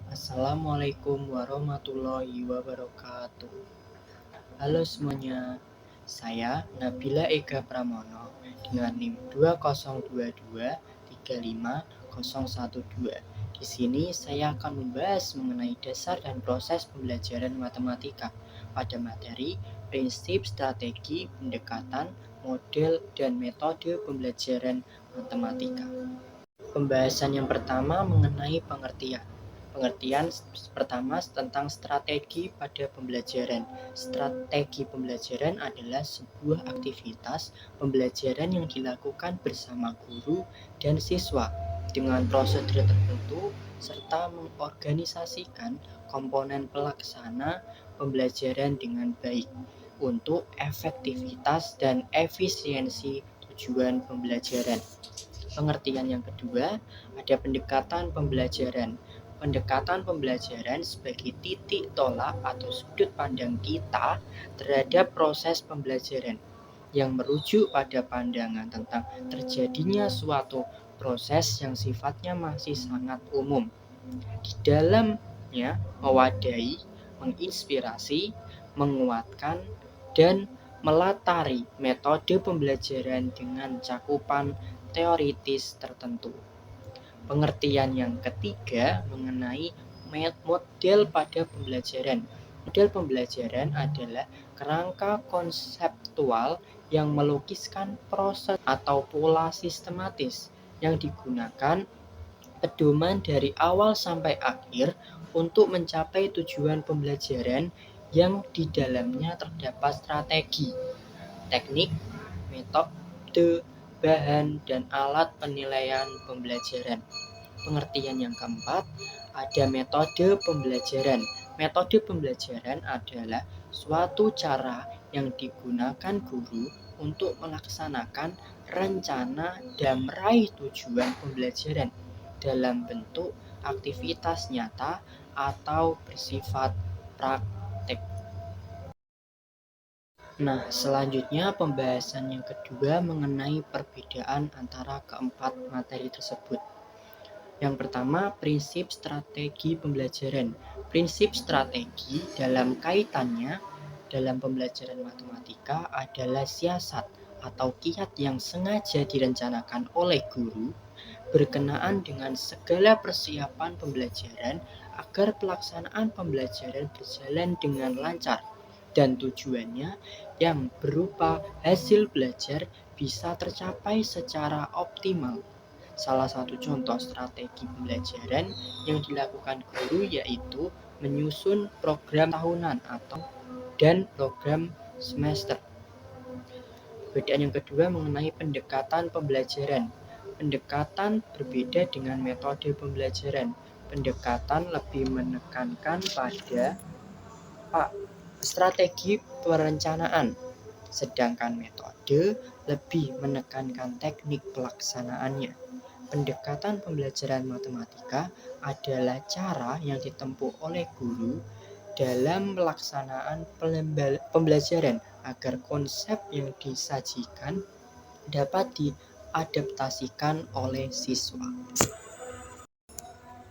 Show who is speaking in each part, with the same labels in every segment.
Speaker 1: Assalamualaikum warahmatullahi wabarakatuh. Halo semuanya, saya Nabila Ega Pramono dengan NIM 202235012. Di sini saya akan membahas mengenai dasar dan proses pembelajaran matematika pada materi prinsip, strategi, pendekatan, model, dan metode pembelajaran matematika. Pembahasan yang pertama mengenai pengertian. Pengertian pertama tentang strategi pada pembelajaran. Strategi pembelajaran adalah sebuah aktivitas pembelajaran yang dilakukan bersama guru dan siswa dengan prosedur tertentu serta mengorganisasikan komponen pelaksana pembelajaran dengan baik untuk efektivitas dan efisiensi tujuan pembelajaran. Pengertian yang kedua, ada pendekatan pembelajaran. Pendekatan pembelajaran sebagai titik tolak atau sudut pandang kita terhadap proses pembelajaran yang merujuk pada pandangan tentang terjadinya suatu proses yang sifatnya masih sangat umum. Di dalamnya mewadai, menginspirasi, menguatkan, dan melatari metode pembelajaran dengan cakupan teoritis tertentu. Pengertian yang ketiga mengenai model pada pembelajaran. Model pembelajaran adalah kerangka konseptual yang melukiskan proses atau pola sistematis yang digunakan pedoman dari awal sampai akhir untuk mencapai tujuan pembelajaran yang di dalamnya terdapat strategi, teknik, metode, bahan, dan alat penilaian pembelajaran. Pengertian yang keempat, ada metode pembelajaran. Metode pembelajaran adalah suatu cara yang digunakan guru untuk melaksanakan rencana dan meraih tujuan pembelajaran dalam bentuk aktivitas nyata atau bersifat praktek. Nah, selanjutnya pembahasan yang kedua mengenai perbedaan antara keempat materi tersebut. Yang pertama, prinsip strategi pembelajaran. Prinsip strategi dalam kaitannya dalam pembelajaran matematika adalah siasat atau kiat yang sengaja direncanakan oleh guru berkenaan dengan segala persiapan pembelajaran agar pelaksanaan pembelajaran berjalan dengan lancar dan tujuannya yang berupa hasil belajar bisa tercapai secara optimal. Salah satu contoh strategi pembelajaran yang dilakukan guru yaitu menyusun program tahunan dan program semester. Perbedaan yang kedua mengenai pendekatan pembelajaran. Pendekatan berbeda dengan metode pembelajaran. Pendekatan lebih menekankan pada strategi perencanaan, sedangkan metode lebih menekankan teknik pelaksanaannya. Pendekatan pembelajaran matematika adalah cara yang ditempuh oleh guru dalam pelaksanaan pembelajaran agar konsep yang disajikan dapat diadaptasikan oleh siswa.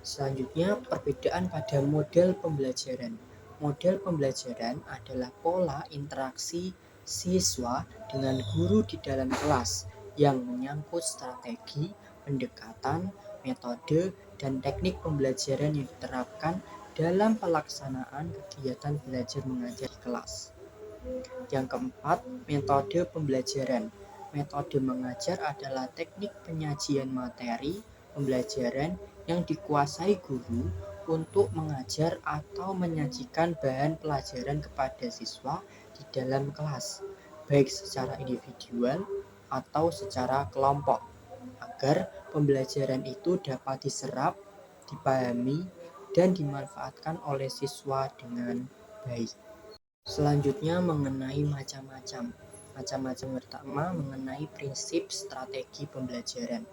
Speaker 1: Selanjutnya, perbedaan pada model pembelajaran. Model pembelajaran adalah pola interaksi siswa dengan guru di dalam kelas yang menyangkut strategi, pendekatan, metode, dan teknik pembelajaran yang diterapkan dalam pelaksanaan kegiatan belajar mengajar di kelas. Yang keempat, metode pembelajaran. Metode mengajar adalah teknik penyajian materi pembelajaran yang dikuasai guru untuk mengajar atau menyajikan bahan pelajaran kepada siswa di dalam kelas, baik secara individual atau secara kelompok, agar pembelajaran itu dapat diserap, dipahami, dan dimanfaatkan oleh siswa dengan baik. Selanjutnya mengenai macam-macam pertama mengenai prinsip strategi pembelajaran.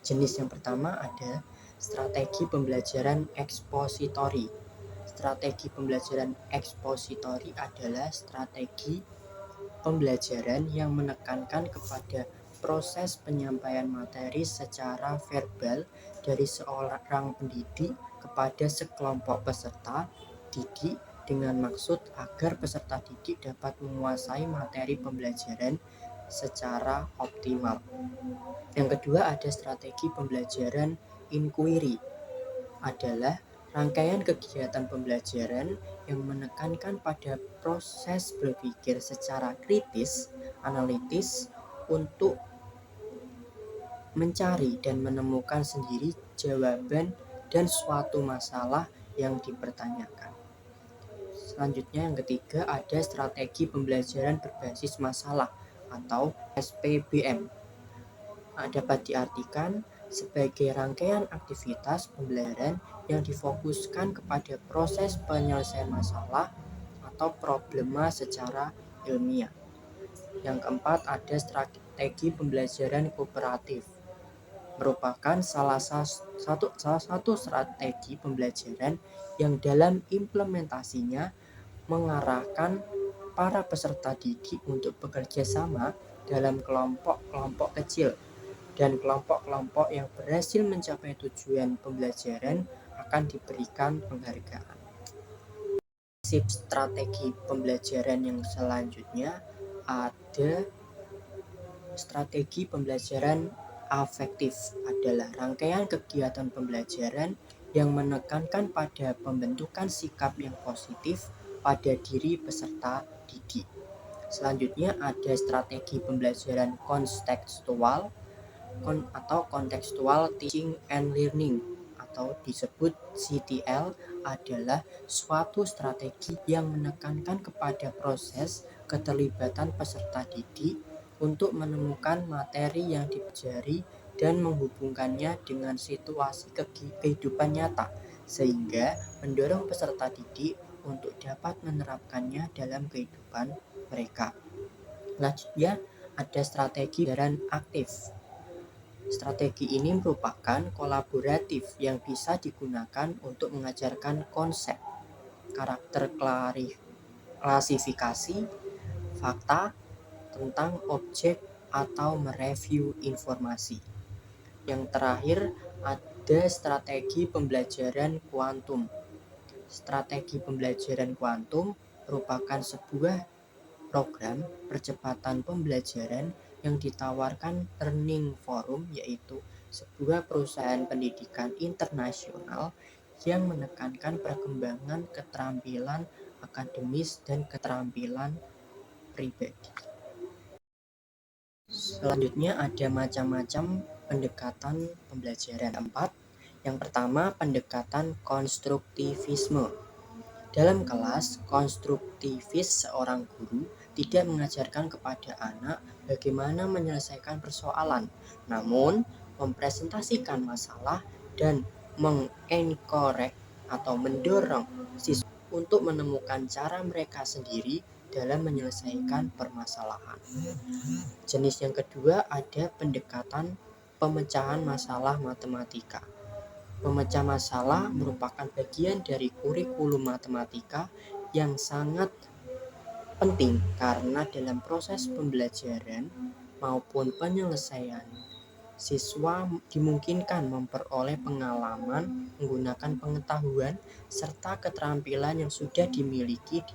Speaker 1: Jenis yang pertama ada strategi pembelajaran ekspositori. Strategi pembelajaran ekspositori adalah strategi pembelajaran yang menekankan kepada proses penyampaian materi secara verbal dari seorang pendidik kepada sekelompok peserta didik dengan maksud agar peserta didik dapat menguasai materi pembelajaran secara optimal. Yang kedua ada strategi pembelajaran inquiry, adalah rangkaian kegiatan pembelajaran yang menekankan pada proses berpikir secara kritis, analitis untuk mencari dan menemukan sendiri jawaban dan suatu masalah yang dipertanyakan. Selanjutnya yang ketiga ada strategi pembelajaran berbasis masalah atau SPBM. Dapat diartikan sebagai rangkaian aktivitas pembelajaran yang difokuskan kepada proses penyelesaian masalah atau problema secara ilmiah. Yang keempat ada strategi pembelajaran kooperatif, merupakan salah satu strategi pembelajaran yang dalam implementasinya mengarahkan para peserta didik untuk bekerja sama dalam kelompok-kelompok kecil, dan kelompok-kelompok yang berhasil mencapai tujuan pembelajaran akan diberikan penghargaan. Prinsip strategi pembelajaran yang selanjutnya ada strategi pembelajaran afektif, adalah rangkaian kegiatan pembelajaran yang menekankan pada pembentukan sikap yang positif pada diri peserta didik. Selanjutnya ada strategi pembelajaran kontekstual atau contextual teaching and learning atau disebut CTL, adalah suatu strategi yang menekankan kepada proses keterlibatan peserta didik untuk menemukan materi yang dipelajari dan menghubungkannya dengan situasi kehidupan nyata, sehingga mendorong peserta didik untuk dapat menerapkannya dalam kehidupan mereka. Selanjutnya ada strategi pembelajaran aktif. Strategi ini merupakan kolaboratif yang bisa digunakan untuk mengajarkan konsep, karakter klasifikasi, fakta tentang objek atau mereview informasi. Yang terakhir ada strategi pembelajaran kuantum. Strategi pembelajaran kuantum merupakan sebuah program percepatan pembelajaran yang ditawarkan Learning Forum, yaitu sebuah perusahaan pendidikan internasional yang menekankan perkembangan keterampilan akademis dan keterampilan pribadi. Selanjutnya ada macam-macam pendekatan pembelajaran. Yang pertama, pendekatan konstruktivisme. Dalam kelas, konstruktivis seorang guru tidak mengajarkan kepada anak bagaimana menyelesaikan persoalan, namun mempresentasikan masalah dan mengencourage atau mendorong siswa untuk menemukan cara mereka sendiri dalam menyelesaikan permasalahan. Jenis yang kedua ada pendekatan pemecahan masalah matematika. Pemecah masalah merupakan bagian dari kurikulum matematika yang sangat penting karena dalam proses pembelajaran maupun penyelesaian, siswa dimungkinkan memperoleh pengalaman menggunakan pengetahuan serta keterampilan yang sudah dimiliki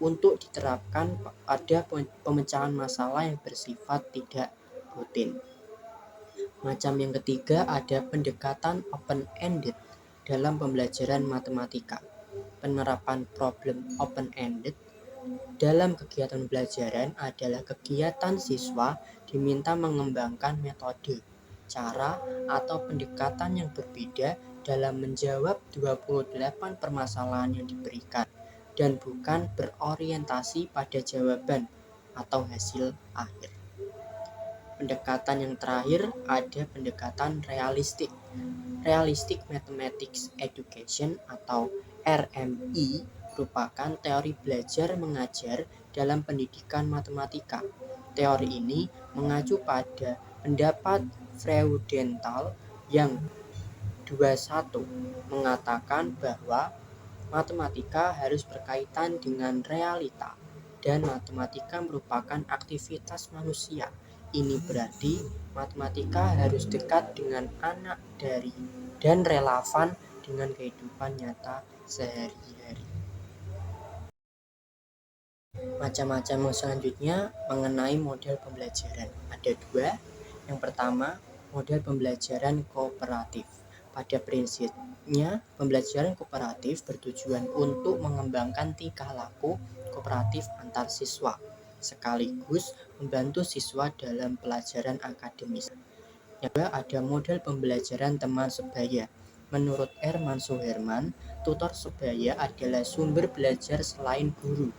Speaker 1: untuk diterapkan pada pemecahan masalah yang bersifat tidak rutin. Macam yang ketiga ada pendekatan open-ended dalam pembelajaran matematika. Penerapan problem open-ended dalam kegiatan pembelajaran adalah kegiatan siswa diminta mengembangkan metode, cara, atau pendekatan yang berbeda dalam menjawab 28 permasalahan yang diberikan, dan bukan berorientasi pada jawaban atau hasil akhir. Pendekatan yang terakhir ada pendekatan realistik. Realistic Mathematics Education atau RMI merupakan teori belajar mengajar dalam pendidikan matematika. Teori ini mengacu pada pendapat Freudenthal yang 21 mengatakan bahwa matematika harus berkaitan dengan realita dan matematika merupakan aktivitas manusia. Ini berarti matematika harus dekat dengan anak dan relevan dengan kehidupan nyata sehari-hari. Macam-macam selanjutnya mengenai model pembelajaran. Ada dua. Yang pertama, model pembelajaran kooperatif. Pada prinsipnya, pembelajaran kooperatif bertujuan untuk mengembangkan tingkah laku kooperatif antar siswa, sekaligus membantu siswa dalam pelajaran akademis. Yang kedua, ada model pembelajaran teman sebaya. Menurut Herman Suherman, tutor sebaya adalah sumber belajar selain guru,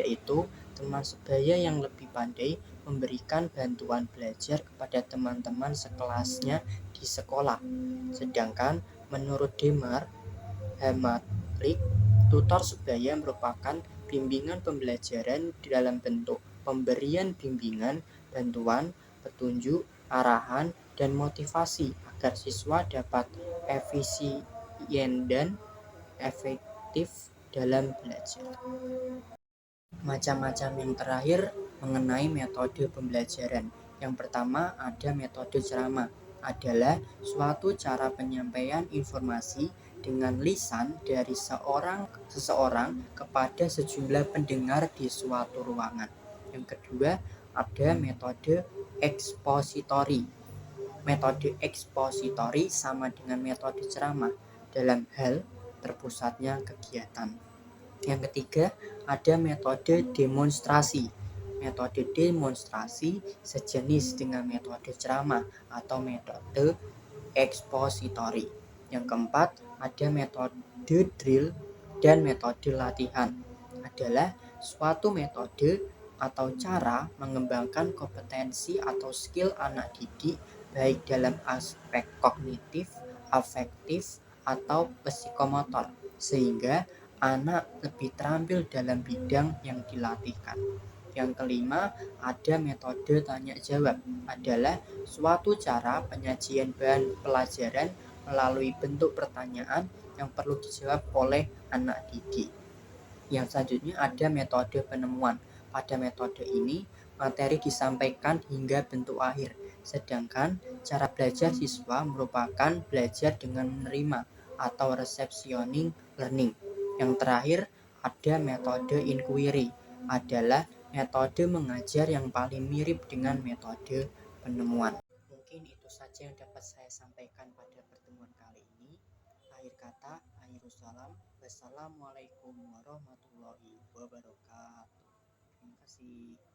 Speaker 1: yaitu teman sebaya yang lebih pandai memberikan bantuan belajar kepada teman-teman sekelasnya di sekolah. Sedangkan menurut Demar Hammerlich, tutor sebaya merupakan bimbingan pembelajaran dalam bentuk pemberian bimbingan, bantuan, petunjuk, arahan, dan motivasi agar siswa dapat efisien dan efektif dalam belajar. Macam-macam yang terakhir mengenai metode pembelajaran. Yang pertama ada metode ceramah, adalah suatu cara penyampaian informasi dengan lisan dari seseorang kepada sejumlah pendengar di suatu ruangan. Yang kedua ada metode ekspositori. Metode ekspositori sama dengan metode ceramah dalam hal terpusatnya kegiatan. Yang ketiga, ada metode demonstrasi. Metode demonstrasi sejenis dengan metode ceramah atau metode ekspositori. Yang keempat, ada metode drill dan metode latihan. Adalah suatu metode atau cara mengembangkan kompetensi atau skill anak didik baik dalam aspek kognitif, afektif, atau psikomotor, sehingga anak lebih terampil dalam bidang yang dilatihkan. Yang kelima, ada metode tanya jawab, adalah suatu cara penyajian bahan pelajaran melalui bentuk pertanyaan yang perlu dijawab oleh anak didik. Yang selanjutnya ada metode penemuan. Pada metode ini, materi disampaikan hingga bentuk akhir, sedangkan cara belajar siswa merupakan belajar dengan menerima atau receptioning learning. Yang terakhir ada metode inquiry, adalah metode mengajar yang paling mirip dengan metode penemuan. Mungkin itu saja yang dapat saya sampaikan pada pertemuan kali ini. Akhir kata, Akhirussalam. Wassalamualaikum warahmatullahi wabarakatuh. Terima kasih.